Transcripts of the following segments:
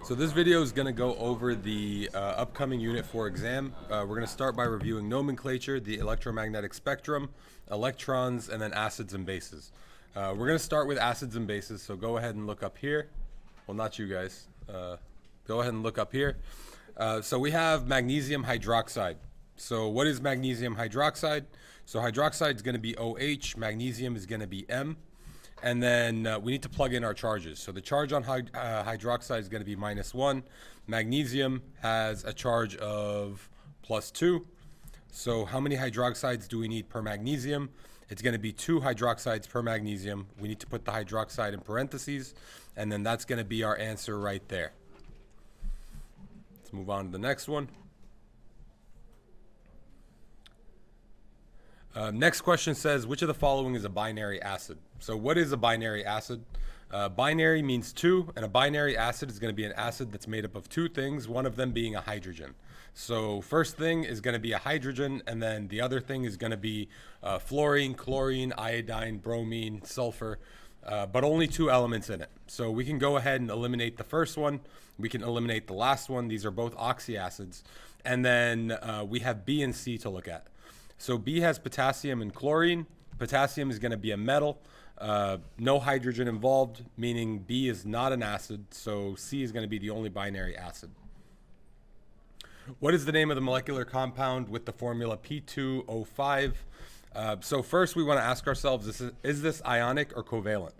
So this video is going to go over the upcoming Unit 4 exam. We're going to start by reviewing nomenclature, the electromagnetic spectrum, electrons, and then acids and bases. We're going to start with acids and bases, so go ahead and look up here. Well, not you guys. Go ahead and look up here. So we have magnesium hydroxide. So what is magnesium hydroxide? So hydroxide is going to be OH, magnesium is going to be M. And then we need to plug in our charges. So the charge on hydroxide is going to be -1. Magnesium has a charge of +2. So how many hydroxides do we need per magnesium? It's going to be 2 hydroxides per magnesium. We need to put the hydroxide in parentheses, and then that's going to be our answer right there. Let's move on to the next one. Next question says, which of the following is a binary acid? So what is a binary acid? Binary means 2, and a binary acid is going to be an acid that's made up of 2 things, one of them being a hydrogen. So first thing is going to be a hydrogen, and then the other thing is going to be fluorine, chlorine, iodine, bromine, sulfur, but only 2 elements in it. So we can go ahead and eliminate the first one. We can eliminate the last one. These are both oxyacids. And then we have B and C to look at. So B has potassium and chlorine. Potassium is going to be a metal. No hydrogen involved, meaning B is not an acid. So C is going to be the only binary acid. What is the name of the molecular compound with the formula P2O5? So first we want to ask ourselves, is this ionic or covalent?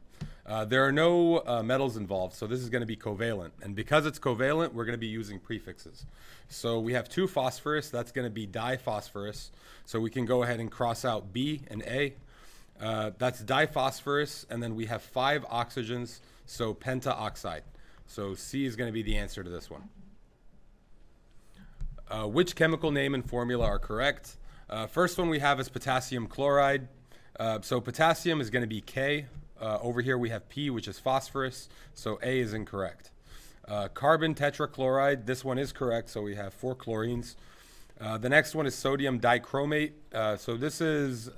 There are no metals involved, so this is going to be covalent. And because it's covalent, we're going to be using prefixes. So we have 2 phosphorus, that's going to be diphosphorus. So we can go ahead and cross out B and A. That's diphosphorus, and then we have 5 oxygens, so pentaoxide. So C is going to be the answer to this one. Which chemical name and formula are correct? First one we have is potassium chloride. So potassium is going to be K. Over here we have P, which is phosphorus, so A is incorrect. Carbon tetrachloride, this one is correct, so we have 4 chlorines. The next one is sodium dichromate. So this is,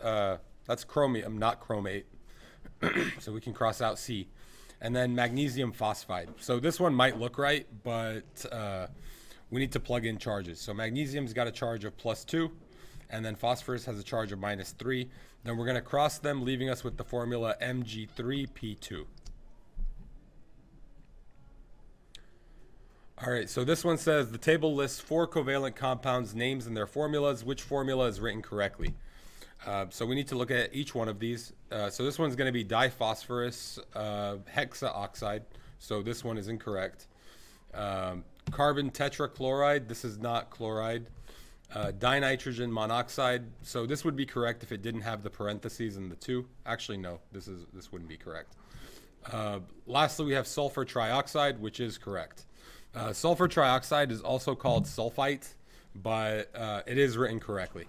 that's chromium, not chromate. So we can cross out C. And then magnesium phosphide. So this one might look right, but we need to plug in charges. So magnesium's got a charge of +2. And then phosphorus has a charge of -3. Then we're going to cross them, leaving us with the formula Mg3P2. All right, so this one says the table lists 4 covalent compounds, names and their formulas. Which formula is written correctly? So we need to look at each one of these. So this one's going to be diphosphorus hexaoxide. So this one is incorrect. Carbon tetrachloride, this is not chloride. Dinitrogen monoxide, so this would be correct if it didn't have the parentheses and the 2. Actually, no, this wouldn't be correct. Lastly, we have sulfur trioxide, which is correct. Sulfur trioxide is also called sulfite, but it is written correctly.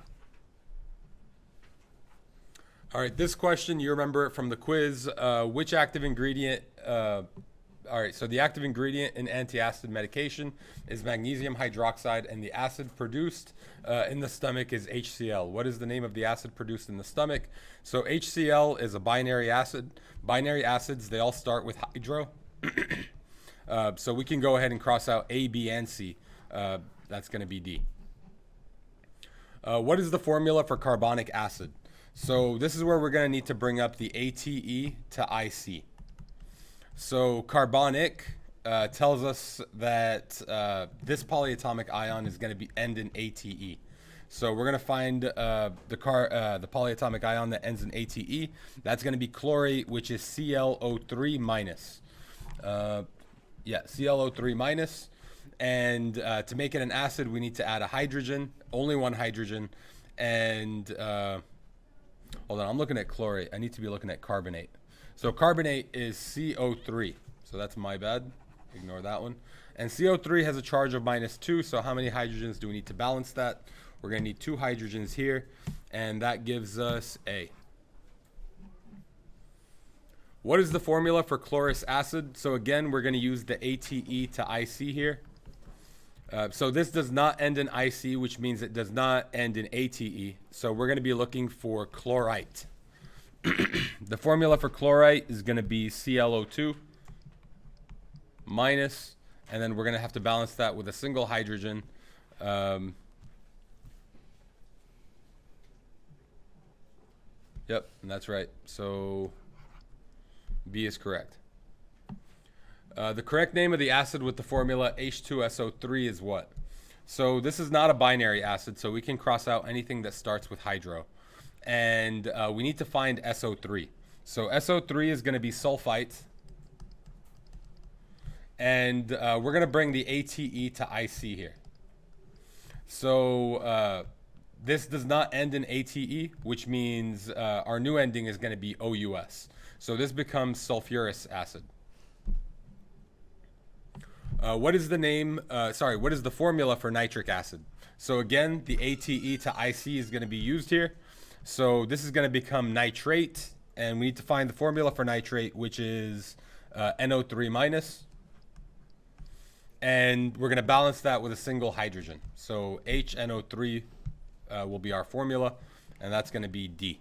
All right, this question, you remember it from the quiz. Which active ingredient... All right, so the active ingredient in antacid medication is magnesium hydroxide, and the acid produced in the stomach is HCl. What is the name of the acid produced in the stomach? So HCl is a binary acid. Binary acids, they all start with hydro. So we can go ahead and cross out A, B, and C. That's going to be D. What is the formula for carbonic acid? So this is where we're going to need to bring up the ATE to IC. So carbonic tells us that this polyatomic ion is going to end in ATE. So we're going to find the polyatomic ion that ends in ATE. That's going to be chlorate, which is ClO3 minus. ClO3 minus. And to make it an acid, we need to add a hydrogen, only 1 hydrogen. And hold on, I'm looking at chlorate. I need to be looking at carbonate. So carbonate is CO3, so that's my bad. Ignore that one. And CO3 has a charge of -2, so how many hydrogens do we need to balance that? We're going to need 2 hydrogens here, and that gives us A. What is the formula for chlorous acid? So again, we're going to use the ATE to IC here. So this does not end in IC, which means it does not end in ATE. So we're going to be looking for chlorite. The formula for chlorite is going to be ClO2 minus, and then we're going to have to balance that with a single hydrogen. Yep, and that's right. So B is correct. The correct name of the acid with the formula H2SO3 is what? So this is not a binary acid, so we can cross out anything that starts with hydro. And we need to find SO3. So SO3 is going to be sulfite. And we're going to bring the ATE to IC here. So this does not end in ATE, which means our new ending is going to be OUS. So this becomes sulfurous acid. What is the name, what is the formula for nitric acid? So again, the ATE to IC is going to be used here. So this is going to become nitrate, and we need to find the formula for nitrate, which is NO3 minus. And we're going to balance that with a single hydrogen. So HNO3 will be our formula, and that's going to be D.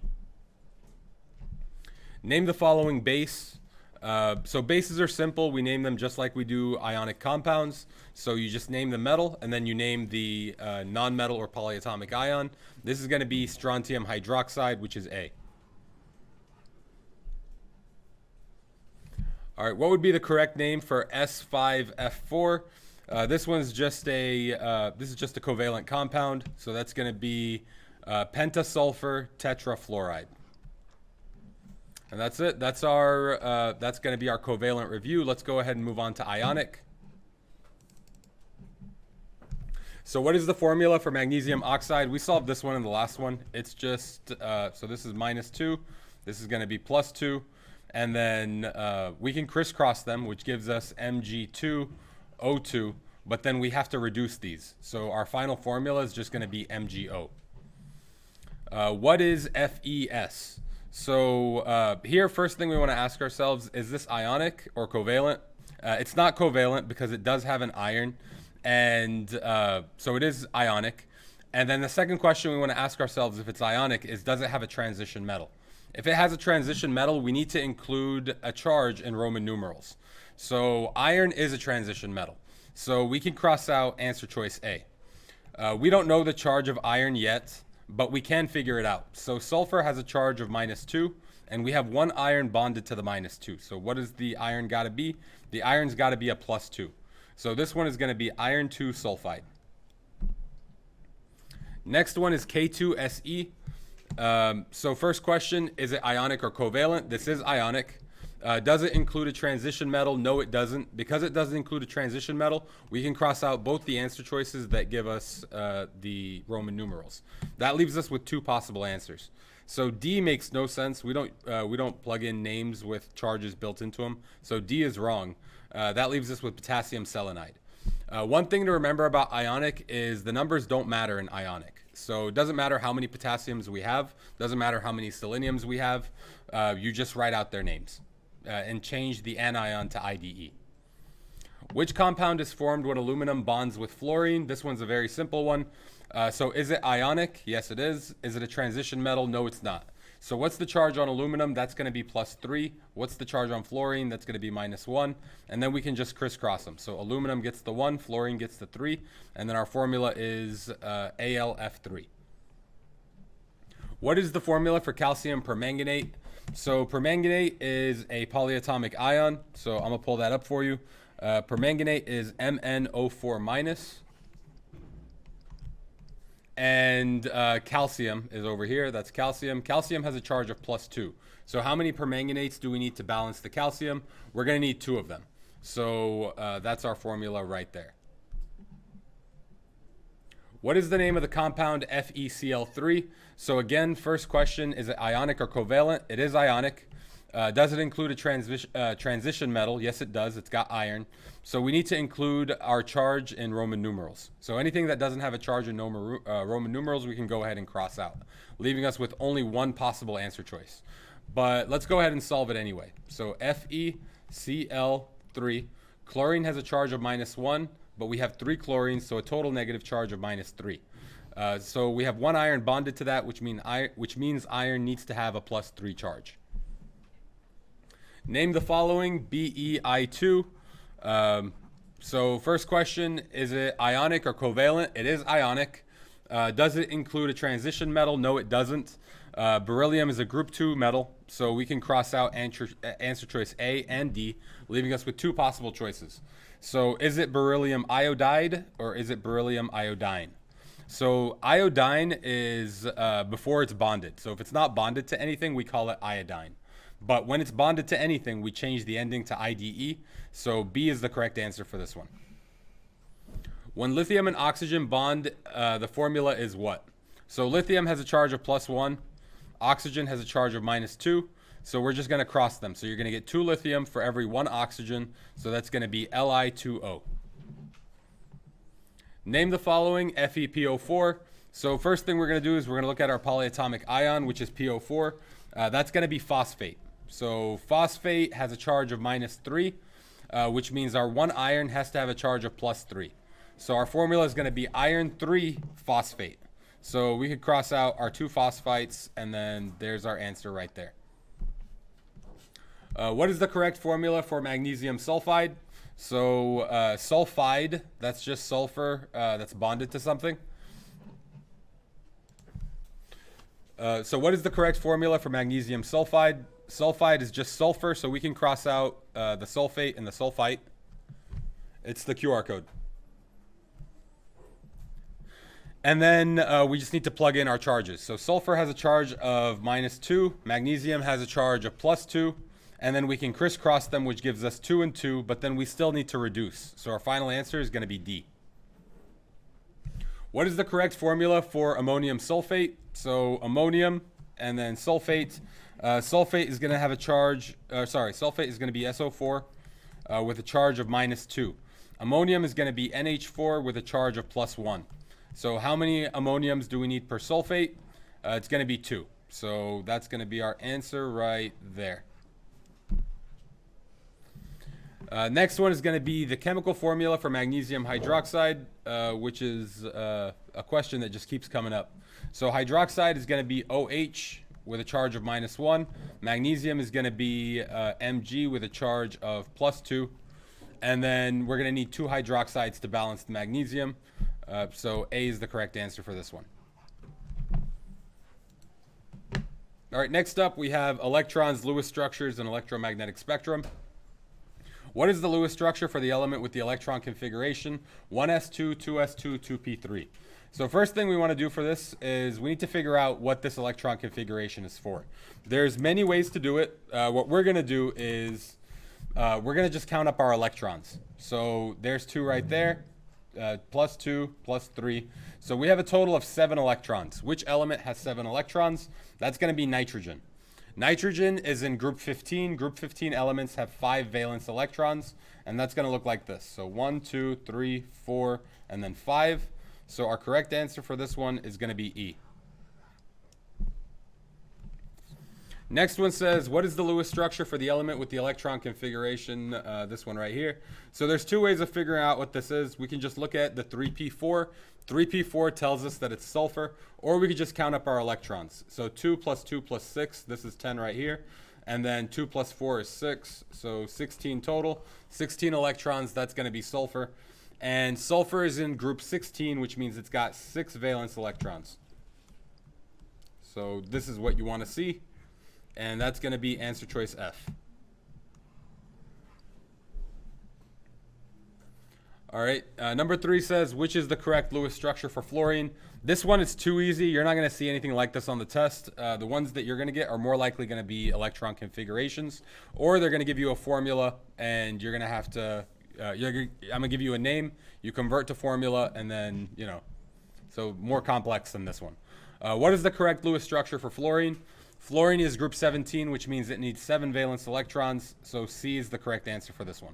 Name the following base. So bases are simple. We name them just like we do ionic compounds. So you just name the metal, and then you name the non-metal or polyatomic ion. This is going to be strontium hydroxide, which is A. All right, what would be the correct name for S5F4? This one's just a this is just a covalent compound, so that's going to be pentasulfur tetrafluoride. And that's it. That's our that's going to be our covalent review. Let's go ahead and move on to ionic. So what is the formula for magnesium oxide? We solved this one in the last one. It's just so this is -2. This is going to be +2. And then we can crisscross them, which gives us Mg2O2, but then we have to reduce these. So our final formula is just going to be MgO. What is FeS? So here, first thing we want to ask ourselves, is this ionic or covalent? It's not covalent because it does have an iron, and so it is ionic. And then the second question we want to ask ourselves if it's ionic is, does it have a transition metal? If it has a transition metal, we need to include a charge in Roman numerals. So iron is a transition metal. So we can cross out answer choice A. We don't know the charge of iron yet, but we can figure it out. So sulfur has a charge of -2, and we have one iron bonded to the -2. So what does the iron got to be? The iron's got to be a +2. So this one is going to be iron 2 sulfide. Next one is K2Se. So first question, is it ionic or covalent? This is ionic. Does it include a transition metal? No, it doesn't. Because it doesn't include a transition metal, we can cross out both the answer choices that give us the Roman numerals. That leaves us with two possible answers. So D makes no sense. We don't plug in names with charges built into them. So D is wrong. That leaves us with potassium selenide. One thing to remember about ionic is the numbers don't matter in ionic. So it doesn't matter how many potassiums we have, doesn't matter how many seleniums we have, you just write out their names and change the anion to IDE. Which compound is formed when aluminum bonds with fluorine? This one's a very simple one. So is it ionic? Yes, it is. Is it a transition metal? No, it's not. So what's the charge on aluminum? That's going to be +3. What's the charge on fluorine? That's going to be -1. And then we can just crisscross them. So aluminum gets the 1, fluorine gets the 3. And then our formula is AlF3. What is the formula for calcium permanganate? So permanganate is a polyatomic ion. So I'm going to pull that up for you. Permanganate is MnO4-. And calcium is over here. That's calcium. Calcium has a charge of +2. So how many permanganates do we need to balance the calcium? We're going to need 2 of them. So that's our formula right there. What is the name of the compound FeCl3? So again, first question, is it ionic or covalent? It is ionic. Does it include a transition metal? Yes, it does. It's got iron. So we need to include our charge in Roman numerals. So anything that doesn't have a charge in Roman numerals, we can go ahead and cross out, leaving us with only one possible answer choice. But let's go ahead and solve it anyway. So FeCl3. Chlorine has a charge of -1, but we have 3 chlorines, so a total negative charge of -3. So we have 1 iron bonded to that, which means iron needs to have a +3 charge. Name the following BeI2. So first question, is it ionic or covalent? It is ionic. Does it include a transition metal? No, it doesn't. Beryllium is a group 2 metal, so we can cross out answer choice A and D, leaving us with two possible choices. So is it beryllium iodide or is it beryllium iodine? So iodine is before it's bonded. So if it's not bonded to anything, we call it iodine. But when it's bonded to anything, we change the ending to IDE. So B is the correct answer for this one. When lithium and oxygen bond, the formula is what? So lithium has a charge of +1. Oxygen has a charge of -2. So we're just going to cross them. So you're going to get 2 lithium for every 1 oxygen. So that's going to be Li2O. Name the following FePO4. So first thing we're going to do is we're going to look at our polyatomic ion, which is PO4. That's going to be phosphate. So phosphate has a charge of -3, which means our 1 iron has to have a charge of +3. So our formula is going to be iron 3 phosphate. So we could cross out our 2 phosphites, and then there's our answer right there. What is the correct formula for magnesium sulfide? So sulfide, that's just sulfur that's bonded to something. So what is the correct formula for magnesium sulfide? Sulfide is just sulfur, so we can cross out the sulfate and the sulfite. It's the QR code. And then we just need to plug in our charges. So sulfur has a charge of -2, magnesium has a charge of +2, and then we can crisscross them, which gives us 2 and 2, but then we still need to reduce. So our final answer is going to be D. What is the correct formula for ammonium sulfate? So ammonium and then sulfate. Sulfate is going to have a charge, sulfate is going to be SO4 with a charge of -2. Ammonium is going to be NH4 with a charge of +1. So how many ammoniums do we need per sulfate? It's going to be 2. So that's going to be our answer right there. Next one is going to be the chemical formula for magnesium hydroxide, which is a question that just keeps coming up. So hydroxide is going to be OH with a charge of -1. Magnesium is going to be Mg with a charge of +2. And then we're going to need 2 hydroxides to balance the magnesium. So A is the correct answer for this one. All right, next up we have electrons, Lewis structures, and electromagnetic spectrum. What is the Lewis structure for the element with the electron configuration? 1s2, 2s2, 2p3. So first thing we want to do for this is we need to figure out what this electron configuration is for. There's many ways to do it. What we're going to do is we're going to just count up our electrons. So there's 2 right there, +2, +3. So we have a total of 7 electrons. Which element has 7 electrons? That's going to be nitrogen. Nitrogen is in group 15. Group 15 elements have 5 valence electrons, and that's going to look like this. So 1, 2, 3, 4, and then 5. So our correct answer for this one is going to be E. Next one says, what is the Lewis structure for the element with the electron configuration? This one right here. So there's 2 ways of figuring out what this is. We can just look at the 3p4. 3p4 tells us that it's sulfur, or we could just count up our electrons. So 2 + 2 + 6, this is 10 right here. And then 2 + 4 is 6, so 16 total. 16 electrons, that's going to be sulfur. And sulfur is in group 16, which means it's got 6 valence electrons. So this is what you want to see. And that's going to be answer choice F. All right, number 3 says, which is the correct Lewis structure for fluorine? This one is too easy. You're not going to see anything like this on the test. The ones that you're going to get are more likely going to be electron configurations, or they're going to give you a formula, and you're going to have to, I'm going to give you a name, you convert to formula, and then, so more complex than this one. What is the correct Lewis structure for fluorine? Fluorine is group 17, which means it needs 7 valence electrons, so C is the correct answer for this one.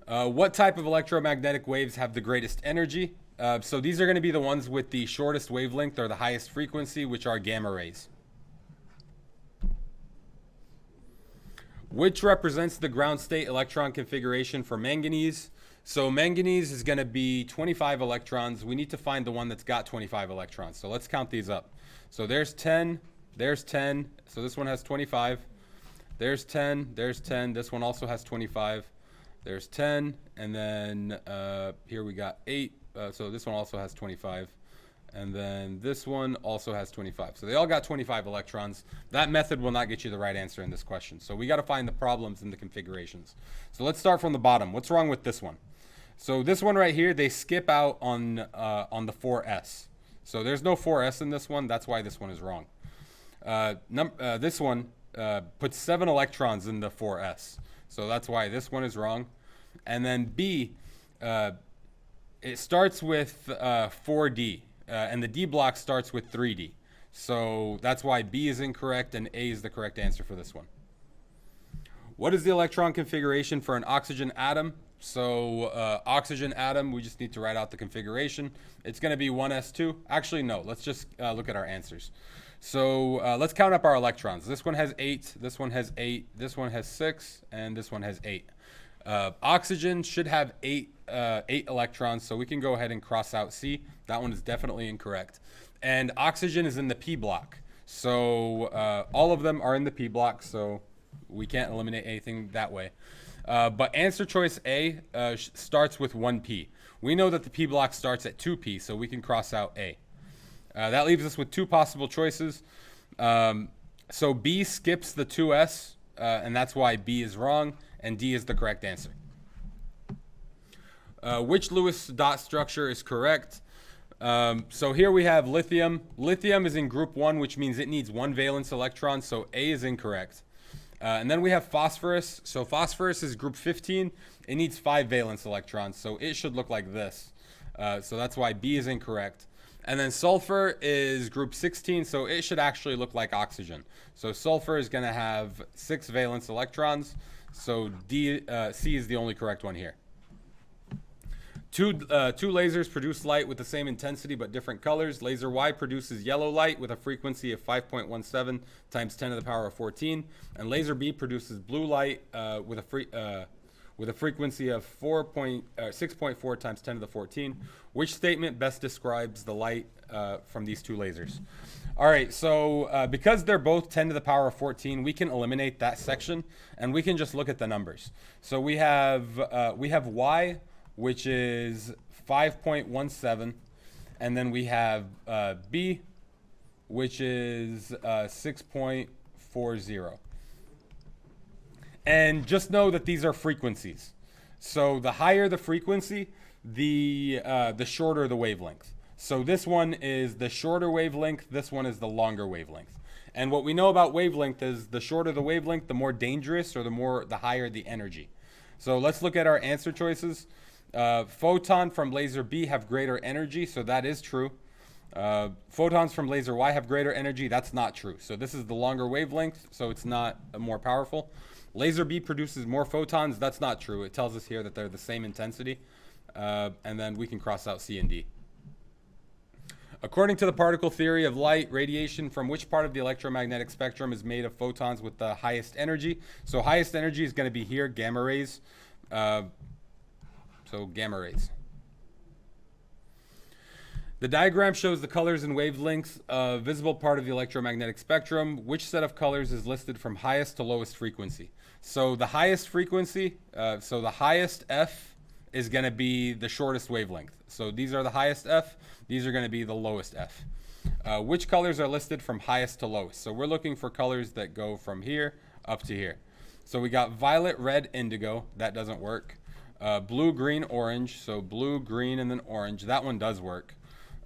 What type of electromagnetic waves have the greatest energy? So these are going to be the ones with the shortest wavelength or the highest frequency, which are gamma rays. Which represents the ground state electron configuration for manganese? So manganese is going to be 25 electrons. We need to find the one that's got 25 electrons. So let's count these up. So there's 10, there's 10. So this one has 25. There's 10. There's 10. This one also has 25. There's 10. And then here we got 8. So this one also has 25. And then this one also has 25. So they all got 25 electrons. That method will not get you the right answer in this question. So we got to find the problems in the configurations. So let's start from the bottom. What's wrong with this one? So this one right here, they skip out on the 4s. So there's no 4s in this one. That's why this one is wrong. This one puts 7 electrons in the 4s. So that's why this one is wrong. And then B, it starts with 4D. And the D block starts with 3D. So that's why B is incorrect and A is the correct answer for this one. What is the electron configuration for an oxygen atom? So oxygen atom, we just need to write out the configuration. It's going to be 1s2. Actually, no. Let's just look at our answers. So let's count up our electrons. This one has 8. This one has 8. This one has 6. And this one has 8. Oxygen should have 8 electrons, so we can go ahead and cross out C. That one is definitely incorrect. And oxygen is in the P block. So all of them are in the P block, so we can't eliminate anything that way. But answer choice A starts with 1P. We know that the P block starts at 2P, so we can cross out A. That leaves us with 2 possible choices. So B skips the 2S, and that's why B is wrong, and D is the correct answer. Which Lewis dot structure is correct? So here we have lithium. Lithium is in group 1, which means it needs 1 valence electron, so A is incorrect. And then we have phosphorus. So phosphorus is group 15. It needs 5 valence electrons, so it should look like this. So that's why B is incorrect. And then sulfur is group 16, so it should actually look like oxygen. So sulfur is going to have 6 valence electrons, so C is the only correct one here. Two lasers produce light with the same intensity but different colors. Laser Y produces yellow light with a frequency of 5.17 times 10 to the power of 14, and laser B produces blue light with a frequency of 6.4 times 10 to the 14. Which statement best describes the light from these 2 lasers? All right, so because they're both 10 to the power of 14, we can eliminate that section, and we can just look at the numbers. So we have Y, which is 5.17, and then we have B, which is 6.40. And just know that these are frequencies. So the higher the frequency, the shorter the wavelength. So this one is the shorter wavelength, this one is the longer wavelength. And what we know about wavelength is the shorter the wavelength, the more dangerous, or the higher the energy. So let's look at our answer choices. Photon from laser B have greater energy, so that is true. Photons from laser Y have greater energy, that's not true. So this is the longer wavelength, so it's not more powerful. Laser B produces more photons, that's not true. It tells us here that they're the same intensity. And then we can cross out C and D. According to the particle theory of light, radiation from which part of the electromagnetic spectrum is made of photons with the highest energy? So highest energy is going to be here, gamma rays. So gamma rays. The diagram shows the colors and wavelengths of visible part of the electromagnetic spectrum. Which set of colors is listed from highest to lowest frequency? So the highest frequency, so the highest F is going to be the shortest wavelength. So these are the highest F. These are going to be the lowest F. Which colors are listed from highest to lowest? So we're looking for colors that go from here up to here. So we got violet, red, indigo. That doesn't work. Blue, green, orange. So blue, green, and then orange. That one does work.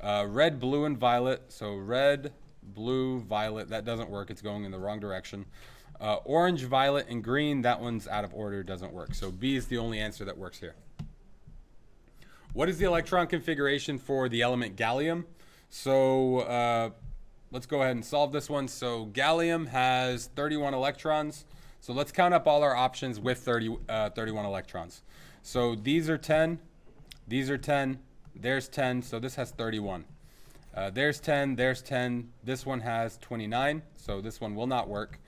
Red, blue, and violet. So red, blue, violet. That doesn't work. It's going in the wrong direction. Orange, violet, and green. That one's out of order. Doesn't work. So B is the only answer that works here. What is the electron configuration for the element gallium? So let's go ahead and solve this one. So gallium has 31 electrons. So let's count up all our options with 31 electrons. So these are 10. These are 10. There's 10. So this has 31. There's 10. There's 10. This one has 29. So this one will not work.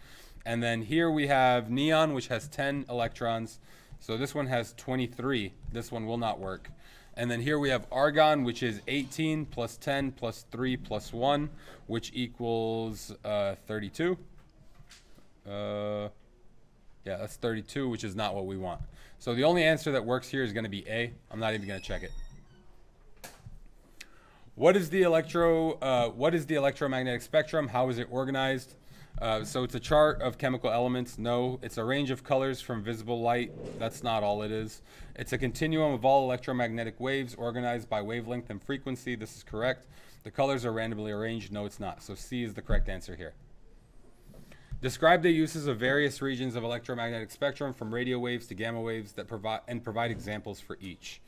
And then here we have neon, which has 10 electrons. So this one has 23. This one will not work. And then here we have argon, which is 18 plus 10 plus 3 plus 1, which equals 32. Yeah, that's 32, which is not what we want. So the only answer that works here is going to be A. I'm not even going to check it. What is the electromagnetic spectrum? How is it organized? So it's a chart of chemical elements. No, it's a range of colors from visible light. That's not all it is. It's a continuum of all electromagnetic waves organized by wavelength and frequency. This is correct. The colors are randomly arranged. No, it's not. So C is the correct answer here. Describe the uses of various regions of electromagnetic spectrum from radio waves to gamma waves that provide examples for each.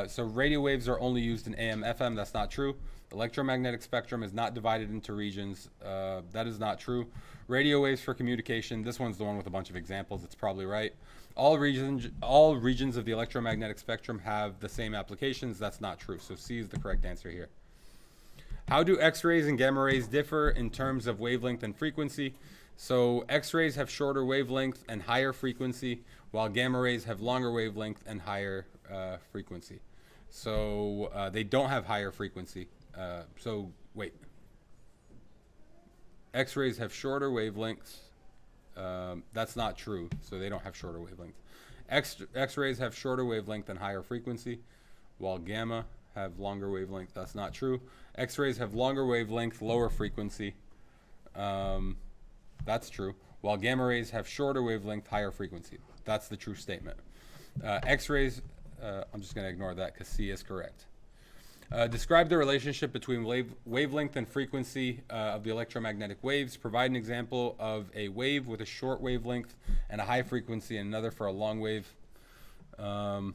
So radio waves are only used in AM, FM. That's not true. Electromagnetic spectrum is not divided into regions. That is not true. Radio waves for communication. This one's the one with a bunch of examples. It's probably right. All regions of the electromagnetic spectrum have the same applications. That's not true. So C is the correct answer here. How do X-rays and gamma rays differ in terms of wavelength and frequency? So X-rays have shorter wavelength and higher frequency, while gamma rays have longer wavelength and higher frequency. So they don't have higher frequency. So wait. X-rays have shorter wavelengths. That's not true. So they don't have shorter wavelengths. X-rays have shorter wavelength and higher frequency, while gamma have longer wavelength. That's not true. X-rays have longer wavelength, lower frequency. That's true. While gamma rays have shorter wavelength, higher frequency. That's the true statement. X-rays, I'm just going to ignore that because C is correct. Describe the relationship between wavelength and frequency of the electromagnetic waves. Provide an example of a wave with a short wavelength and a high frequency, and another for a long wave. So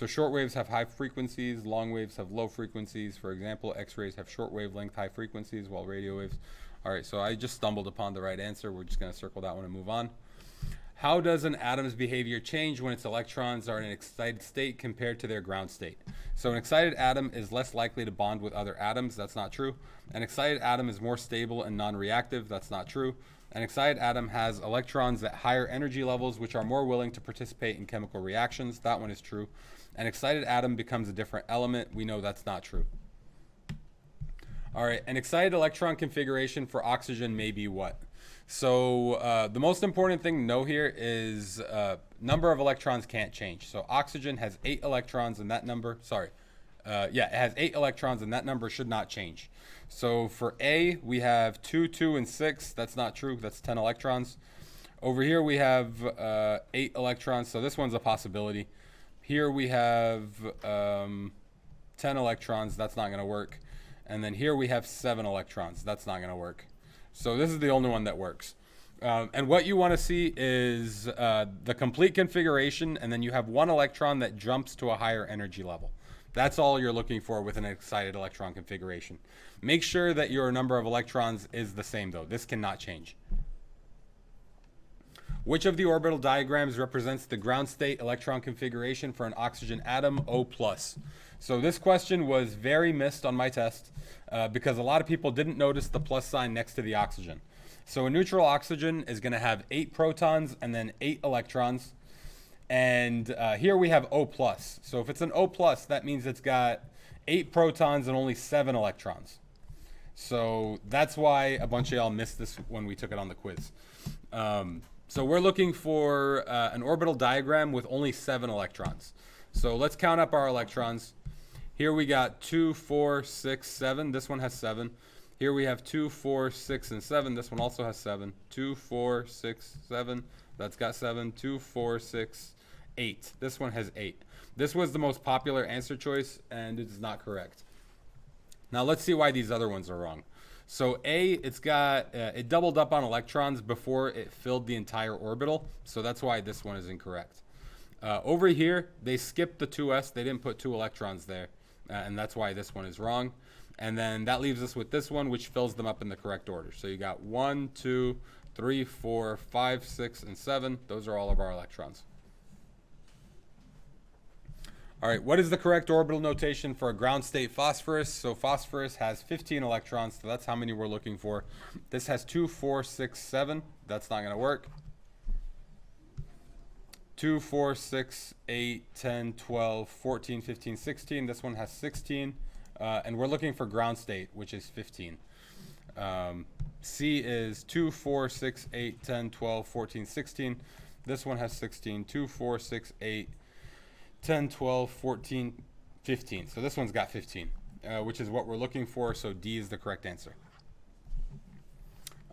short waves have high frequencies, long waves have low frequencies. For example, X-rays have short wavelength, high frequencies, while radio waves. All right, so I just stumbled upon the right answer. We're just going to circle that one and move on. How does an atom's behavior change when its electrons are in an excited state compared to their ground state? So an excited atom is less likely to bond with other atoms. That's not true. An excited atom is more stable and non-reactive. That's not true. An excited atom has electrons at higher energy levels, which are more willing to participate in chemical reactions. That one is true. An excited atom becomes a different element. We know that's not true. All right, an excited electron configuration for oxygen may be what? So the most important thing to know here is number of electrons can't change. So oxygen has 8 electrons, and that number, it has 8 electrons, and that number should not change. So for A, we have 2, 2, and 6. That's not true. That's 10 electrons. Over here, we have 8 electrons, so this one's a possibility. Here we have 10 electrons. That's not going to work. And then here we have 7 electrons. That's not going to work. So this is the only one that works. And what you want to see is the complete configuration, and then you have 1 electron that jumps to a higher energy level. That's all you're looking for with an excited electron configuration. Make sure that your number of electrons is the same, though. This cannot change. Which of the orbital diagrams represents the ground state electron configuration for an oxygen atom, O+? So this question was very missed on my test because a lot of people didn't notice the plus sign next to the oxygen. So a neutral oxygen is going to have 8 protons and then 8 electrons. And here we have O+. So if it's an O+, that means it's got 8 protons and only 7 electrons. So that's why a bunch of y'all missed this when we took it on the quiz. So we're looking for an orbital diagram with only 7 electrons. So let's count up our electrons. Here we got 2, 4, 6, 7. This one has 7. Here we have 2, 4, 6, and 7. This one also has 7. 2, 4, 6, 7. That's got 7. 2, 4, 6, 8. This one has 8. This was the most popular answer choice, and it is not correct. Now let's see why these other ones are wrong. So A, it doubled up on electrons before it filled the entire orbital. So that's why this one is incorrect. Over here, they skipped the 2s. They didn't put 2 electrons there. And that's why this one is wrong. And then that leaves us with this one, which fills them up in the correct order. So you got 1, 2, 3, 4, 5, 6, and 7. Those are all of our electrons. All right, what is the correct orbital notation for a ground state phosphorus? So phosphorus has 15 electrons, so that's how many we're looking for. This has 2, 4, 6, 7. That's not going to work. 2, 4, 6, 8, 10, 12, 14, 15, 16. This one has 16. And we're looking for ground state, which is 15. C is 2, 4, 6, 8, 10, 12, 14, 16. This one has 16. 2, 4, 6, 8, 10, 12, 14, 15. So this one's got 15, which is what we're looking for. So D is the correct answer.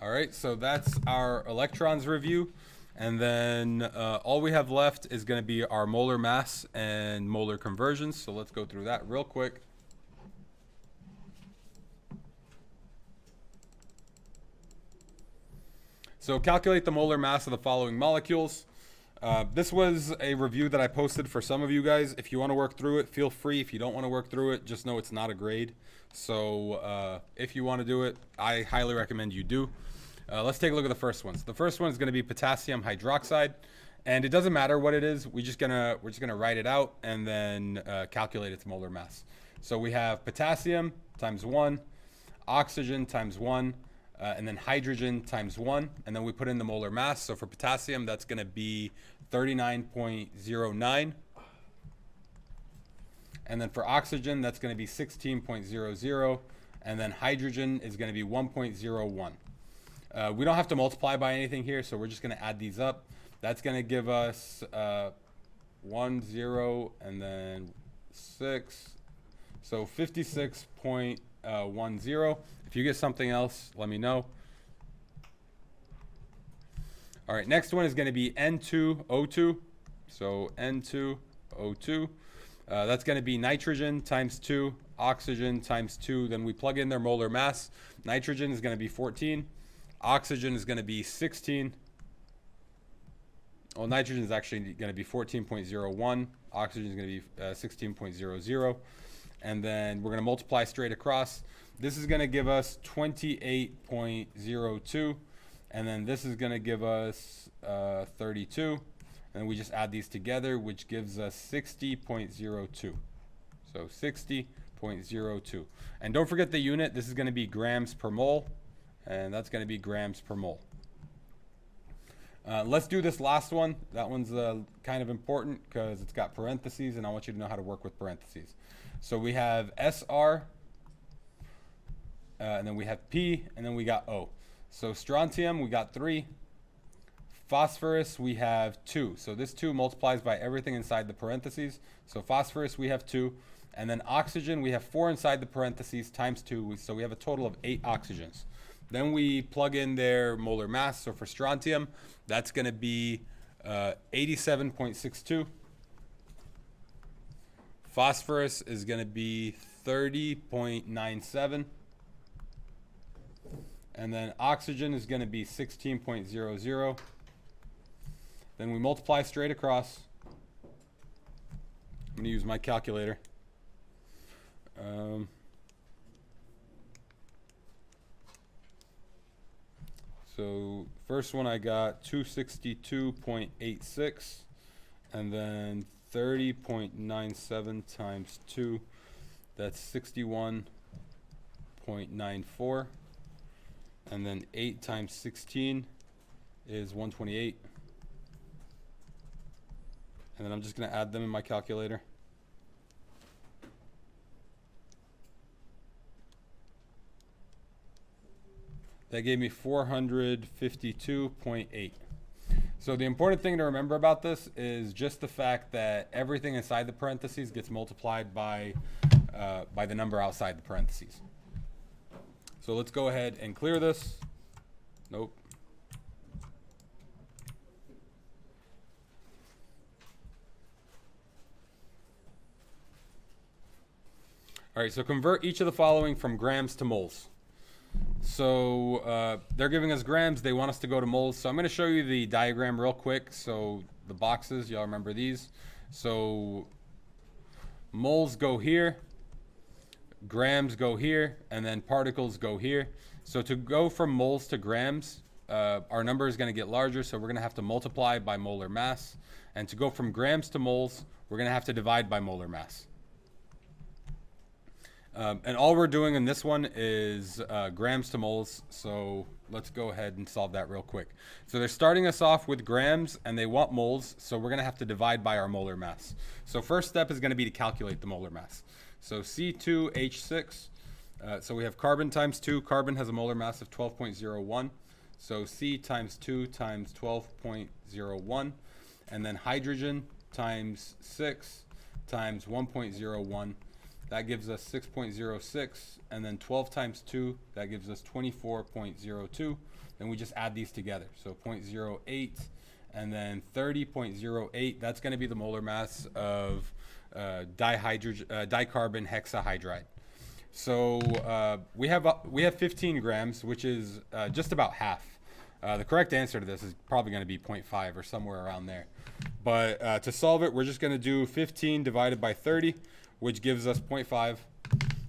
All right, so that's our electrons review. And then all we have left is going to be our molar mass and molar conversions. So let's go through that real quick. So calculate the molar mass of the following molecules. This was a review that I posted for some of you guys. If you want to work through it, feel free. If you don't want to work through it, just know it's not a grade. So if you want to do it, I highly recommend you do. Let's take a look at the first ones. The first one is going to be potassium hydroxide, and it doesn't matter what it is. We're just gonna write it out and then calculate its molar mass. So we have potassium times 1, oxygen times 1, and then hydrogen times 1, and then we put in the molar mass. So for potassium, that's going to be 39.09. And then for oxygen, that's going to be 16.00. And then hydrogen is going to be 1.01. We don't have to multiply by anything here, so we're just going to add these up. That's going to give us 1, 0, and then 6. So 56.10. If you get something else, let me know. All right, next one is going to be N2O2. So N2O2. That's going to be nitrogen times 2, oxygen times 2. Then we plug in their molar mass. Nitrogen is going to be 14. Oxygen is going to be 16. Well, nitrogen is actually going to be 14.01. Oxygen is going to be 16.00. And then we're going to multiply straight across. This is going to give us 28.02. And then this is going to give us 32. And we just add these together, which gives us 60.02. So 60.02. And don't forget the unit. This is going to be grams per mole. And that's going to be grams per mole. Let's do this last one. That one's kind of important because it's got parentheses, and I want you to know how to work with parentheses. So we have SR, and then we have P, and then we got O. So strontium, we got 3. Phosphorus, we have 2. So this 2 multiplies by everything inside the parentheses. So phosphorus, we have 2. And then oxygen, we have 4 inside the parentheses times 2. So we have a total of 8 oxygens. Then we plug in their molar mass. So for strontium, that's going to be 87.62. Phosphorus is going to be 30.97. And then oxygen is going to be 16.00. Then we multiply straight across. I'm going to use my calculator. So first one I got 262.86, and then 30.97 times 2, that's 61.94, and then 8 times 16 is 128, and then I'm just going to add them in my calculator. That gave me 452.8. So the important thing to remember about this is just the fact that everything inside the parentheses gets multiplied by the number outside the parentheses. So let's go ahead and clear this. Nope. All right, so convert each of the following from grams to moles. So they're giving us grams. They want us to go to moles. So I'm going to show you the diagram real quick. So the boxes, y'all remember these. So moles go here, grams go here, and then particles go here. So to go from moles to grams, our number is going to get larger. So we're going to have to multiply by molar mass. And to go from grams to moles, we're going to have to divide by molar mass. And all we're doing in this one is grams to moles. So let's go ahead and solve that real quick. So they're starting us off with grams and they want moles. So we're going to have to divide by our molar mass. So first step is going to be to calculate the molar mass. So C2H6 So we have carbon times 2. Carbon has a molar mass of 12.01. So C times 2 times 12.01. And then hydrogen times 6 times 1.01. That gives us 6.06. And then 12 times 2, that gives us 24.02. Then we just add these together. So 0.08 and then 30.08. That's going to be the molar mass of dicarbon hexahydride. So we have 15 grams, which is just about half. The correct answer to this is probably going to be 0.5 or somewhere around there. But to solve it, we're just going to do 15 divided by 30, which gives us 0.5.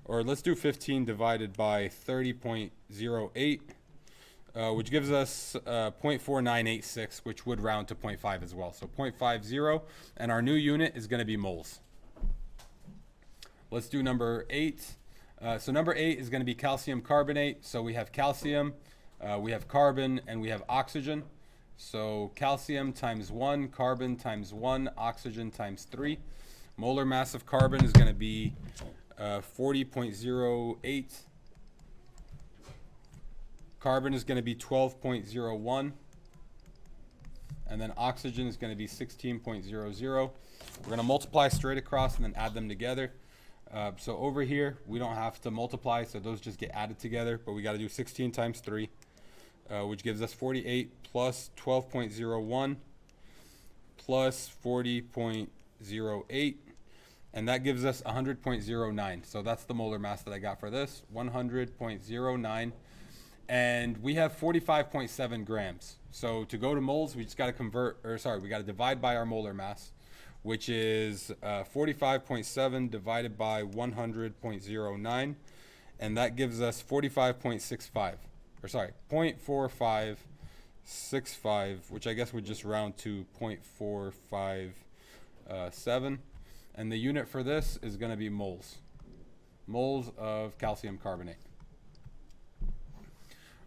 Or let's do 15 divided by 30.08, which gives us 0.4986, which would round to 0.5 as well. So 0.50, and our new unit is going to be moles. Let's do number 8. So number 8 is going to be calcium carbonate. So we have calcium, we have carbon, and we have oxygen. So calcium times 1, carbon times 1, oxygen times 3. Molar mass of carbon is going to be 40.08. Carbon is going to be 12.01. And then oxygen is going to be 16.00. We're going to multiply straight across and then add them together. So over here, we don't have to multiply, so those just get added together, but we got to do 16 times 3, which gives us 48 plus 12.01 plus 40.08, and that gives us 100.09. So that's the molar mass that I got for this, 100.09. And we have 45.7 grams. So to go to moles, we just got to we got to divide by our molar mass, which is 45.7 divided by 100.09, and that gives us 45.65, or sorry, 0.4565, which I guess would just round to 0.457, and the unit for this is going to be moles of calcium carbonate.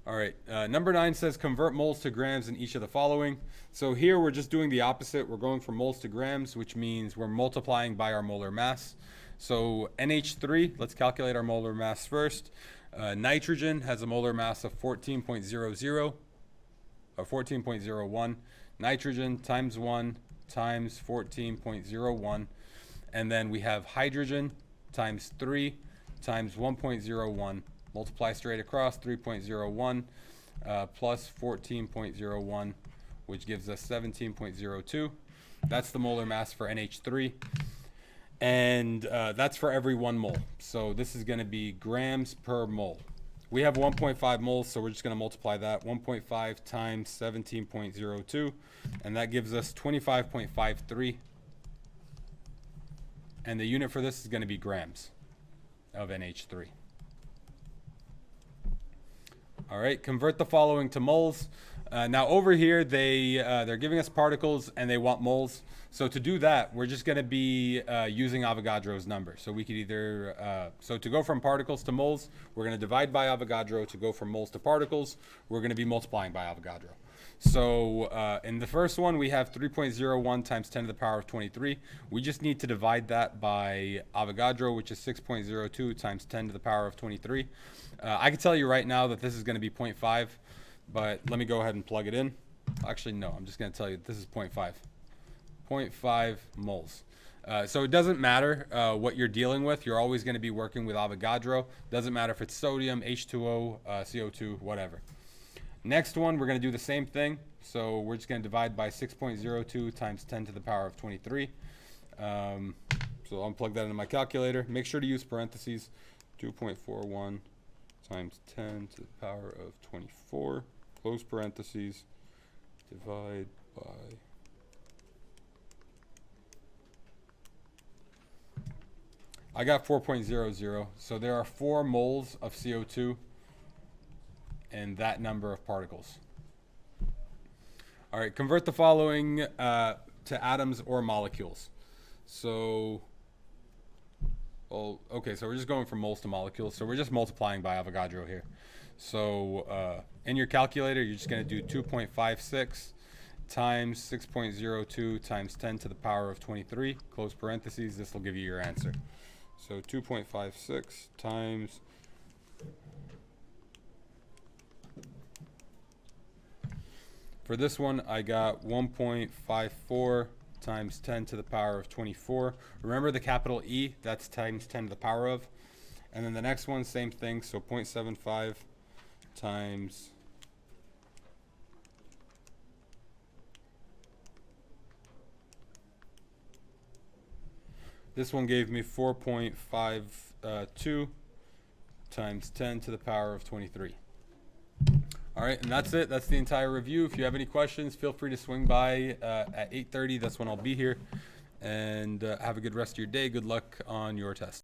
All right, number 9 says convert moles to grams in each of the following. So here we're just doing the opposite. We're going from moles to grams, which means we're multiplying by our molar mass. So NH3, let's calculate our molar mass first. Nitrogen has a molar mass of 14.00 or 14.01. Nitrogen times 1 times 14.01. And then we have hydrogen times 3 times 1.01. Multiply straight across, 3.01 plus 14.01, which gives us 17.02. That's the molar mass for NH3. And that's for every 1 mole. So this is going to be grams per mole. We have 1.5 moles, so we're just going to multiply that. 1.5 times 17.02, and that gives us 25.53. And the unit for this is going to be grams of NH3. All right, convert the following to moles. Now over here, they're giving us particles and they want moles. So to do that, we're just going to be using Avogadro's number. So we could either, so to go from particles to moles, we're going to divide by Avogadro. To go from moles to particles, we're going to be multiplying by Avogadro. So in the first one, we have 3.01 times 10 to the power of 23. We just need to divide that by Avogadro, which is 6.02 times 10 to the power of 23. I can tell you right now that this is going to be 0.5, but let me go ahead and plug it in. Actually, no, I'm just going to tell you this is 0.5. 0.5 moles. So it doesn't matter what you're dealing with. You're always going to be working with Avogadro. Doesn't matter if it's sodium, H2O, CO2, whatever. Next one, we're going to do the same thing. So we're just going to divide by 6.02 times 10 to the power of 23. So I'll plug that into my calculator. Make sure to use parentheses. 2.41 times 10 to the power of 24. Close parentheses. Divide by... I got 4.00. So there are 4 moles of CO2 and that number of particles. All right, convert the following to atoms or molecules. So, okay, so we're just going from moles to molecules. So we're just multiplying by Avogadro here. So in your calculator, you're just going to do 2.56 times 6.02 times 10 to the power of 23. Close parentheses. This will give you your answer. So 2.56 times For this one, I got 1.54 times 10 to the power of 24. Remember the capital E, that's times 10 to the power of. And then the next one, same thing, so 0.75 times this one gave me 4.52 times 10 to the power of 23. All right, and that's it. That's the entire review. If you have any questions, feel free to swing by at 8:30. That's when I'll be here. And have a good rest of your day. Good luck on your test.